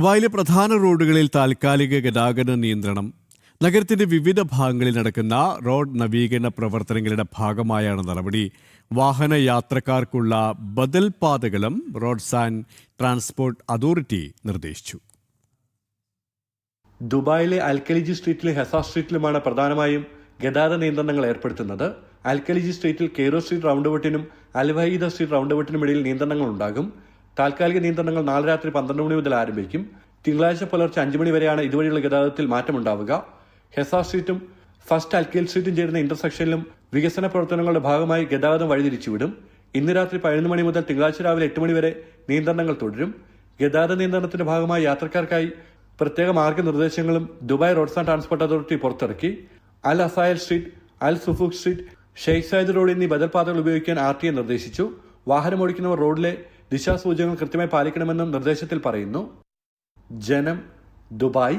ദുബായിലെ പ്രധാന റോഡുകളിൽ താൽക്കാലിക ഗതാഗത നിയന്ത്രണം. നഗരത്തിന്റെ വിവിധ ഭാഗങ്ങളിൽ നടക്കുന്ന റോഡ് നവീകരണ പ്രവർത്തനങ്ങളുടെ ഭാഗമായാണ് നടപടി. വാഹന യാത്രക്കാർക്കുള്ള ബദൽ പാതകളും റോഡ്സ് ആൻഡ് ട്രാൻസ്പോർട്ട് അതോറിറ്റി നിർദ്ദേശിച്ചു. ദുബായിലെ അൽഖലീജ് സ്ട്രീറ്റിലും ഹെസാ സ്ട്രീറ്റിലുമാണ് പ്രധാനമായും ഗതാഗത നിയന്ത്രണങ്ങൾ ഏർപ്പെടുത്തുന്നത്. അൽഖലീജ് സ്ട്രീറ്റിൽ കെയ്റോ സ്ട്രീറ്റ് റൗണ്ടബൌട്ടിനും അൽവഹീദ സ്ട്രീറ്റ് റൗണ്ടബൌട്ടിനും ഇടയിൽ നിയന്ത്രണങ്ങൾ ഉണ്ടാകും. താൽക്കാലിക നിയന്ത്രണങ്ങൾ നാളെ രാത്രി 12 മണി മുതൽ ആരംഭിക്കും. തിങ്കളാഴ്ച പുലർച്ചെ 5 മണി വരെയാണ് ഇതുവഴിയുള്ള ഗതാഗതത്തിൽ മാറ്റമുണ്ടാവുക. ഹെസാ സ്ട്രീറ്റും ഫസ്റ്റ് അൽഖീൽ സ്ട്രീറ്റും ചേരുന്ന ഇന്റർസെക്ഷനിലും വികസന പ്രവർത്തനങ്ങളുടെ ഭാഗമായി ഗതാഗതം വഴിതിരിച്ചുവിടും. ഇന്ന് രാത്രി 11 മണി മുതൽ തിങ്കളാഴ്ച രാവിലെ 8 മണി വരെ നിയന്ത്രണങ്ങൾ തുടരും. ഗതാഗത നിയന്ത്രണത്തിന്റെ ഭാഗമായി യാത്രക്കാർക്കായി പ്രത്യേക മാർഗനിർദ്ദേശങ്ങളും Dubai roads and transport authority പുറത്തിറക്കി. Al Asayel street, Al Sufouh street, Sheikh Zayed road എന്നീ ബദൽ പാതകൾ ഉപയോഗിക്കാൻ RTA നിർദ്ദേശിച്ചു. വാഹനമോടിക്കുന്നവർ റോഡിലെ ദിശാസൂചകങ്ങൾ കൃത്യമായി പാലിക്കണമെന്നും നിർദ്ദേശത്തിൽ പറയുന്നു. ജനം, ദുബായ്.